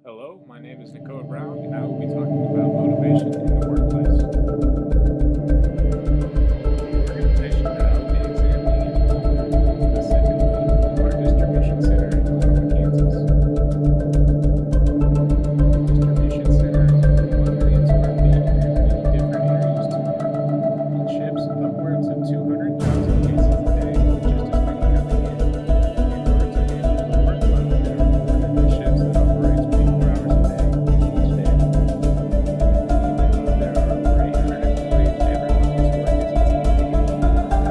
Hello, my name is Nakoa Brown, and I will be talking about motivation in the workplace. The organization that I will be examining is Walmart, specifically Walmart Distribution Center in Coloma, Kansas. The distribution center is over 1 million square feet and has many different areas to work. It ships upwards of 200,000 cases a day with just as many coming in. In order to handle the workload, there are 4 different shifts that operate 24 hours a day each day. Even though there are over 800 employees, everyone must work as a team to get the work done.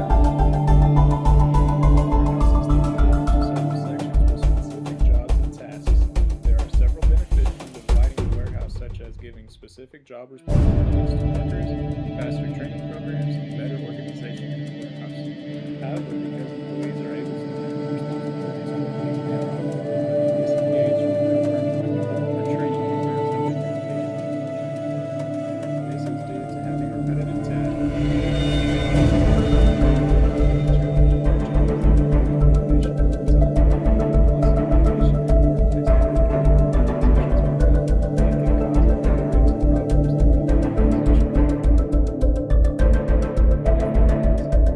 Warehouses divide into several sections with specific jobs and tasks. There are several benefits from dividing the warehouse, such as giving specific job responsibilities to workers, faster training programs, and better organization in the warehouse. However, because employees are able to manage responsibilities quickly, they are often disengaged when their work or training programs have been completed. This is due to having repetitive tasks and challenging jobs that require motivation over time. Also, motivation in the workplace can weaken an organization's morale and can cause a variety of problems throughout the organization.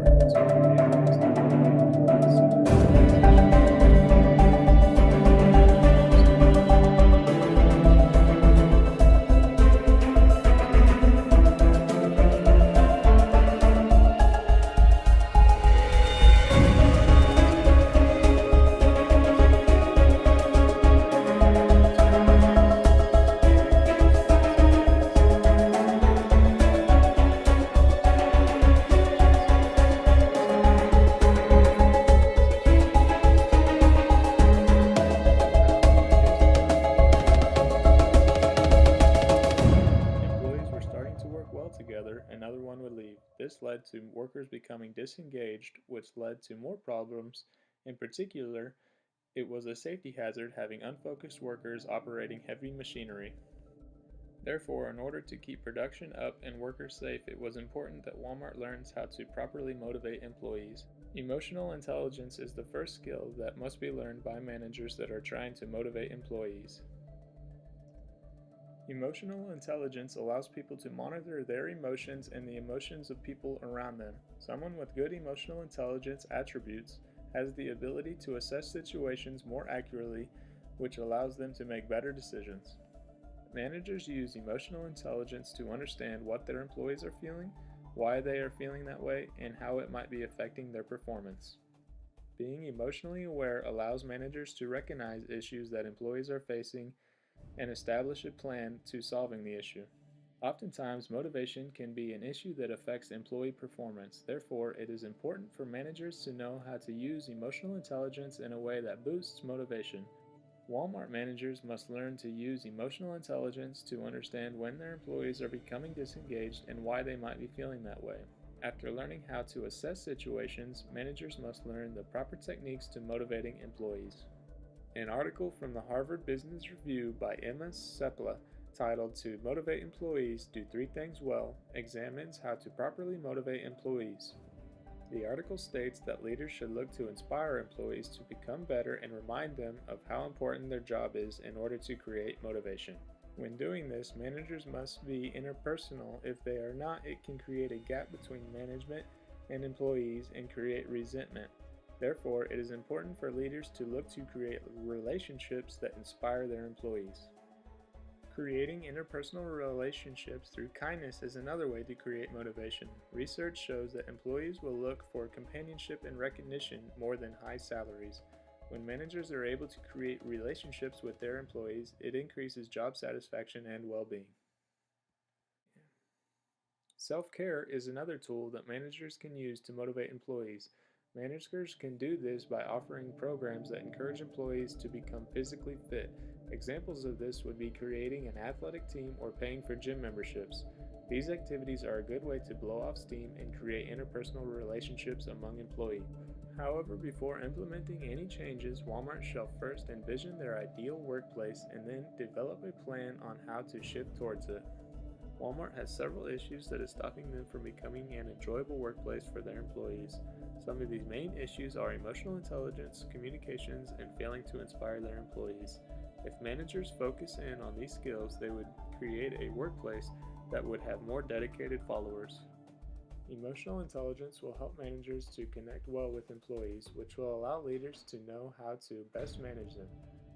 Therefore, it is important to create ways to motivate employees so that the organization can employees were starting to work well together, another one would leave. This led to workers becoming disengaged, which led to more problems. In particular, it was a safety hazard having unfocused workers operating heavy machinery. Therefore, in order to keep production up and workers safe, it was important that Walmart learns how to properly motivate employees. Emotional intelligence is the first skill that must be learned by managers that are trying to motivate employees. Emotional intelligence allows people to monitor their emotions and the emotions of people around them. Someone with good emotional intelligence attributes has the ability to assess situations more accurately, which allows them to make better decisions. Managers use emotional intelligence to understand what their employees are feeling, why they are feeling that way, and how it might be affecting their performance. Being emotionally aware allows managers to recognize issues that employees are facing and establish a plan to solving the issue. Oftentimes, motivation can be an issue that affects employee performance. Therefore, it is important for managers to know how to use emotional intelligence in a way that boosts motivation. Walmart managers must learn to use emotional intelligence to understand when their employees are becoming disengaged and why they might be feeling that way. After learning how to assess situations, managers must learn the proper techniques to motivating employees. An article from the Harvard Business Review by Emma Seppala titled "To Motivate Employees, Do 3 Things Well" examines how to properly motivate employees. The article states that leaders should look to inspire employees to become better and remind them of how important their job is in order to create motivation. When doing this, managers must be interpersonal. If they are not, it can create a gap between management and employees and create resentment. Therefore, it is important for leaders to look to create relationships that inspire their employees. Creating interpersonal relationships through kindness is another way to create motivation. Research shows that employees will look for companionship and recognition more than high salaries. When managers are able to create relationships with their employees, it increases job satisfaction and well-being. Self-care is another tool that managers can use to motivate employees. Managers can do this by offering programs that encourage employees to become physically fit. Examples of this would be creating an athletic team or paying for gym memberships. These activities are a good way to blow off steam and create interpersonal relationships among employees. However, before implementing any changes, Walmart shall first envision their ideal workplace and then develop a plan on how to shift towards it. Walmart has several issues that is stopping them from becoming an enjoyable workplace for their employees. Some of these main issues are emotional intelligence, communications, and failing to inspire their employees. If managers focus in on these skills, they would create a workplace that would have more dedicated followers. Emotional intelligence will help managers to connect well with employees, which will allow leaders to know how to best manage them.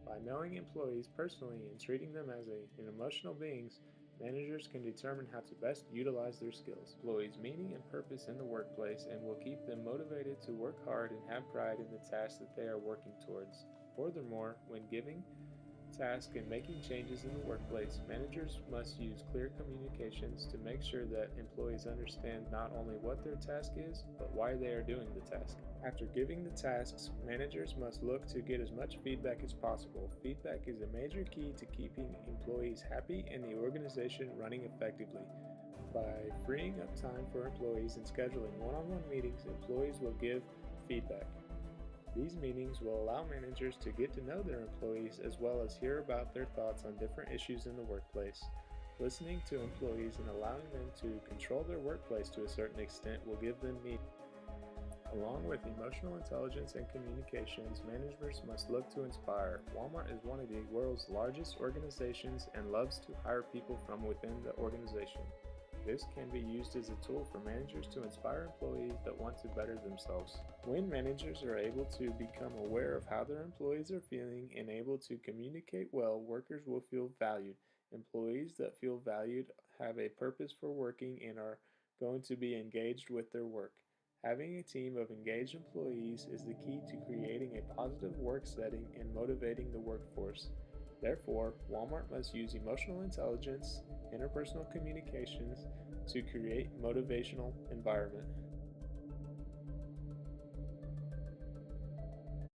By knowing employees personally and treating them as emotional beings, managers can determine how to best utilize their skills, employees' meaning and purpose in the workplace, and will keep them motivated to work hard and have pride in the tasks that they are working towards. Furthermore, when giving tasks and making changes in the workplace, managers must use clear communications to make sure that employees understand not only what their task is, but why they are doing the task. After giving the tasks, managers must look to get as much feedback as possible. Feedback is a major key to keeping employees happy and the organization running effectively. By freeing up time for employees and scheduling one-on-one meetings, employees will give feedback. These meetings will allow managers to get to know their employees as well as hear about their thoughts on different issues in the workplace. Listening to employees and allowing them to control their workplace to a certain extent will give them meaning. Along with emotional intelligence and communications, managers must look to inspire. Walmart is one of the world's largest organizations and loves to hire people from within the organization. This can be used as a tool for managers to inspire employees that want to better themselves. When managers are able to become aware of how their employees are feeling and able to communicate well, workers will feel valued. Employees that feel valued have a purpose for working and are going to be engaged with their work. Having a team of engaged employees is the key to creating a positive work setting and motivating the workforce. Therefore, Walmart must use emotional intelligence, interpersonal communications to create motivational environment.